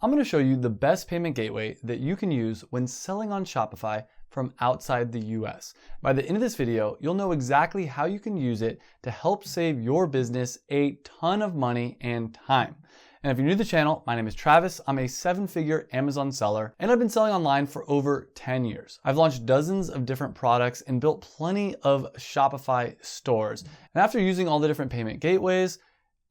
I'm going to show you the best payment gateway that you can use when selling on Shopify from outside the US. By the end of this video, you'll know exactly how you can use it to help save your business a ton of money and time. And if you're new to the channel, my name is Travis. I'm a 7-figure Amazon seller, and I've been selling online for over 10 years. I've launched dozens of different products and built plenty of Shopify stores. And after using all the different payment gateways,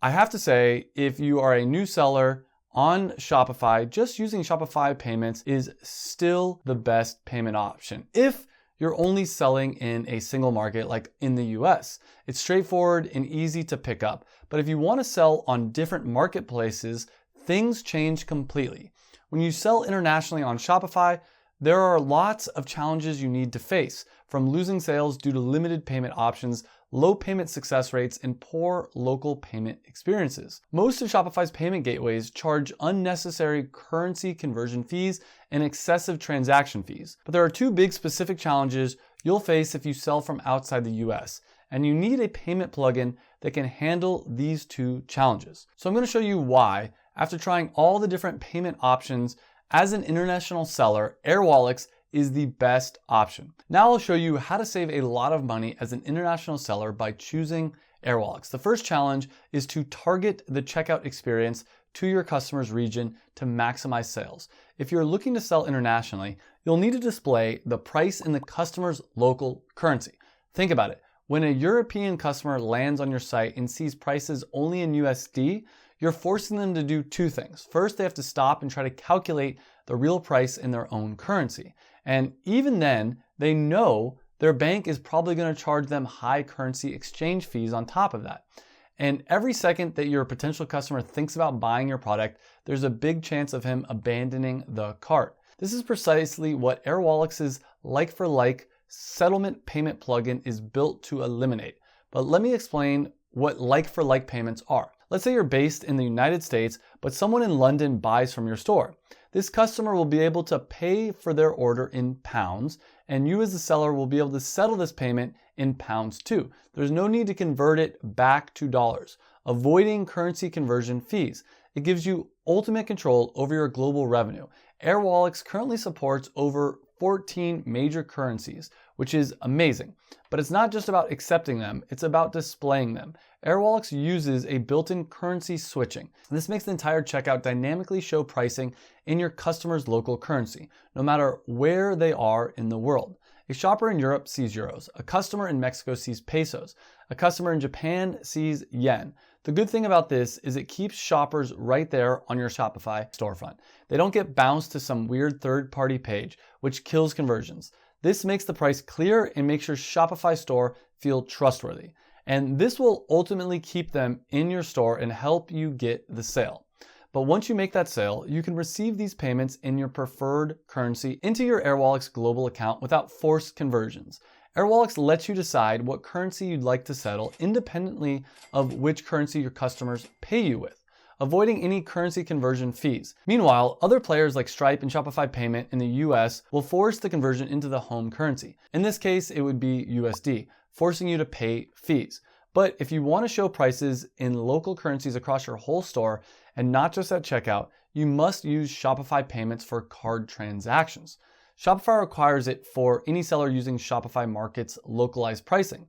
I have to say, if you are a new seller on Shopify, just using Shopify Payments is still the best payment option. If you're only selling in a single market like in the US, it's straightforward and easy to pick up. But if you want to sell on different marketplaces, things change completely. When you sell internationally on Shopify, there are lots of challenges you need to face, from losing sales due to limited payment options, low payment success rates, and poor local payment experiences. Most of Shopify's payment gateways charge unnecessary currency conversion fees and excessive transaction fees. But there are two big specific challenges you'll face if you sell from outside the US, and you need a payment plugin that can handle these two challenges. So I'm going to show you why, after trying all the different payment options as an international seller, Airwallex is the best option. Now I'll show you how to save a lot of money as an international seller by choosing Airwallex. The first challenge is to target the checkout experience to your customer's region to maximize sales. If you're looking to sell internationally, you'll need to display the price in the customer's local currency. Think about it. When a European customer lands on your site and sees prices only in USD, you're forcing them to do two things. First, they have to stop and try to calculate the real price in their own currency. And even then, they know their bank is probably going to charge them high currency exchange fees on top of that. And every second that your potential customer thinks about buying your product, there's a big chance of him abandoning the cart. This is precisely what Airwallex's like-for-like settlement payment plugin is built to eliminate. But let me explain what like-for-like payments are. Let's say you're based in the United States, but someone in London buys from your store. This customer will be able to pay for their order in pounds, and you as the seller will be able to settle this payment in pounds too. There's no need to convert it back to dollars, avoiding currency conversion fees. It gives you ultimate control over your global revenue. Airwallex currently supports over 14 major currencies, which is amazing. But it's not just about accepting them, it's about displaying them. Airwallex uses a built-in currency switching. This makes the entire checkout dynamically show pricing in your customer's local currency, no matter where they are in the world. A shopper in Europe sees euros, a customer in Mexico sees pesos, a customer in Japan sees yen. The good thing about this is it keeps shoppers right there on your Shopify storefront. They don't get bounced to some weird third-party page, which kills conversions. This makes the price clear and makes your Shopify store feel trustworthy. And this will ultimately keep them in your store and help you get the sale. But once you make that sale, you can receive these payments in your preferred currency into your Airwallex global account without forced conversions. Airwallex lets you decide what currency you'd like to settle independently of which currency your customers pay you with, avoiding any currency conversion fees. Meanwhile, other players like Stripe and Shopify Payment in the US will force the conversion into the home currency. In this case, it would be USD, forcing you to pay fees. But if you want to show prices in local currencies across your whole store and not just at checkout, you must use Shopify Payments for card transactions. Shopify requires it for any seller using Shopify Market's localized pricing.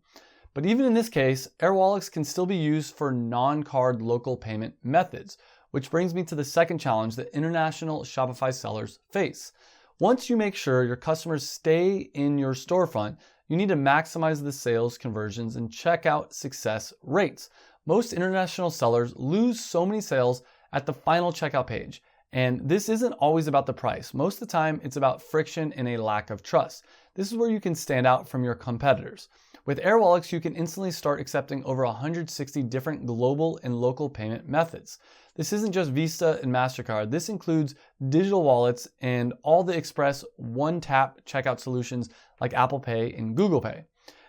But even in this case, Airwallex can still be used for non-card local payment methods, which brings me to the second challenge that international Shopify sellers face. Once you make sure your customers stay in your storefront, you need to maximize the sales conversions and checkout success rates. Most international sellers lose so many sales at the final checkout page. And this isn't always about the price. Most of the time, it's about friction and a lack of trust. This is where you can stand out from your competitors. With Airwallex, you can instantly start accepting over 160 different global and local payment methods. This isn't just Visa and MasterCard. This includes digital wallets and all the express one-tap checkout solutions like Apple Pay and Google Pay.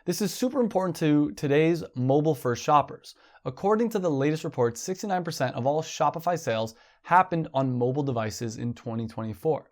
This is super important to today's mobile-first shoppers. According to the latest report, 69% of all Shopify sales happened on mobile devices in 2024.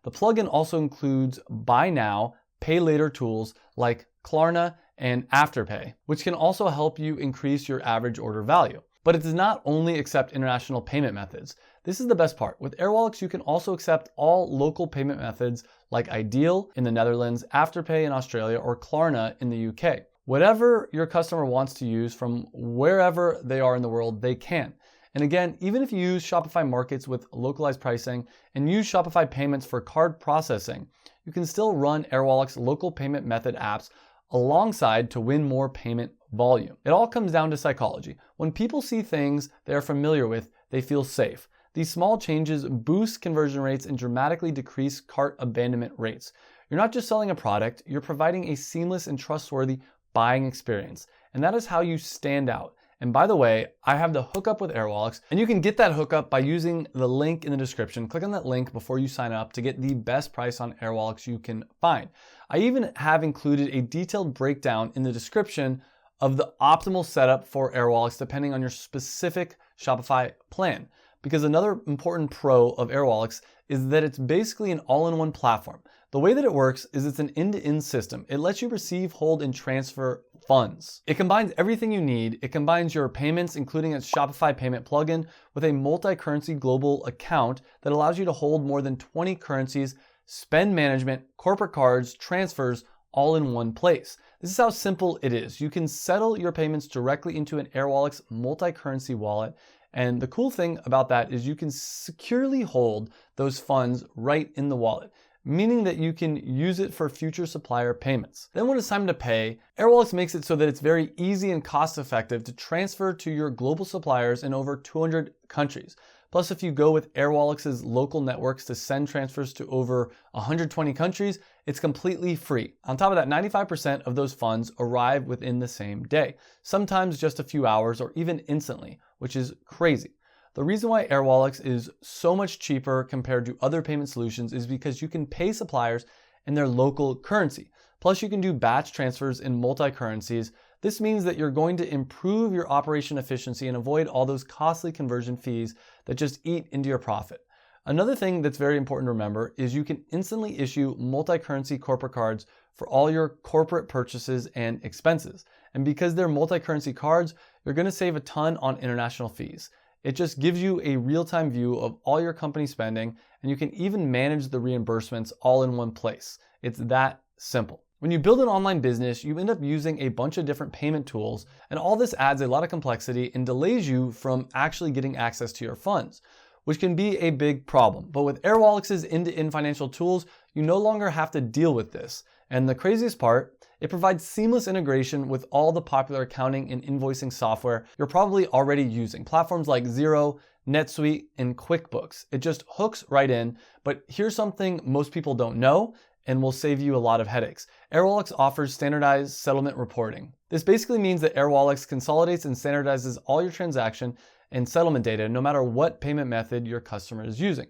The plugin also includes buy now, pay later tools like Klarna and Afterpay, which can also help you increase your average order value. But it does not only accept international payment methods. This is the best part. With Airwallex, you can also accept all local payment methods like Ideal in the Netherlands, Afterpay in Australia, or Klarna in the UK. Whatever your customer wants to use from wherever they are in the world, they can. And again, even if you use Shopify Markets with localized pricing and use Shopify Payments for card processing, you can still run Airwallex local payment method apps alongside to win more payment volume. It all comes down to psychology. When people see things they are familiar with, they feel safe. These small changes boost conversion rates and dramatically decrease cart abandonment rates. You're not just selling a product, you're providing a seamless and trustworthy buying experience. And that is how you stand out. And by the way, I have the hookup with Airwallex, and you can get that hookup by using the link in the description. Click on that link before you sign up to get the best price on Airwallex you can find. I even have included a detailed breakdown in the description of the optimal setup for Airwallex depending on your specific Shopify plan. Because another important pro of Airwallex is that it's basically an all-in-one platform. The way that it works is it's an end-to-end system. It lets you receive, hold, and transfer funds. It combines everything you need. It combines your payments, including its Shopify payment plugin, with a multi-currency global account that allows you to hold more than 20 currencies, spend management, corporate cards, transfers, all in one place. This is how simple it is. You can settle your payments directly into an Airwallex multi-currency wallet. And the cool thing about that is you can securely hold those funds right in the wallet, meaning that you can use it for future supplier payments. Then when it's time to pay, Airwallex makes it so that it's very easy and cost effective to transfer to your global suppliers in over 200 countries. Plus, if you go with Airwallex's local networks to send transfers to over 120 countries, it's completely free. On top of that, 95% of those funds arrive within the same day, sometimes just a few hours or even instantly, which is crazy. The reason why Airwallex is so much cheaper compared to other payment solutions is because you can pay suppliers in their local currency. Plus, you can do batch transfers in multi-currencies. This means that you're going to improve your operation efficiency and avoid all those costly conversion fees that just eat into your profit. Another thing that's very important to remember is you can instantly issue multi-currency corporate cards for all your corporate purchases and expenses. And because they're multi-currency cards, you're going to save a ton on international fees. It just gives you a real-time view of all your company spending, and you can even manage the reimbursements all in one place. It's that simple. When you build an online business, you end up using a bunch of different payment tools, and all this adds a lot of complexity and delays you from actually getting access to your funds, which can be a big problem. But with Airwallex's end-to-end financial tools, you no longer have to deal with this. And the craziest part, it provides seamless integration with all the popular accounting and invoicing software you're probably already using. Platforms like Xero, NetSuite, and QuickBooks. It just hooks right in, but here's something most people don't know and will save you a lot of headaches. Airwallex offers standardized settlement reporting. This basically means that Airwallex consolidates and standardizes all your transaction and settlement data no matter what payment method your customer is using.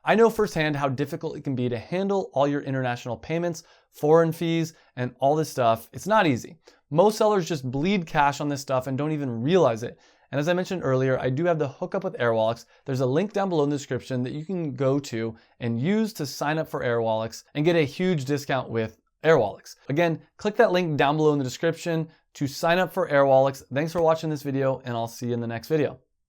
I know firsthand how difficult it can be to handle all your international payments, foreign fees, and all this stuff. It's not easy. Most sellers just bleed cash on this stuff and don't even realize it. And as I mentioned earlier, I do have the hookup with Airwallex. There's a link down below in the description that you can go to and use to sign up for Airwallex and get a huge discount with Airwallex. Again, click that link down below in the description to sign up for Airwallex. Thanks for watching this video, and I'll see you in the next video.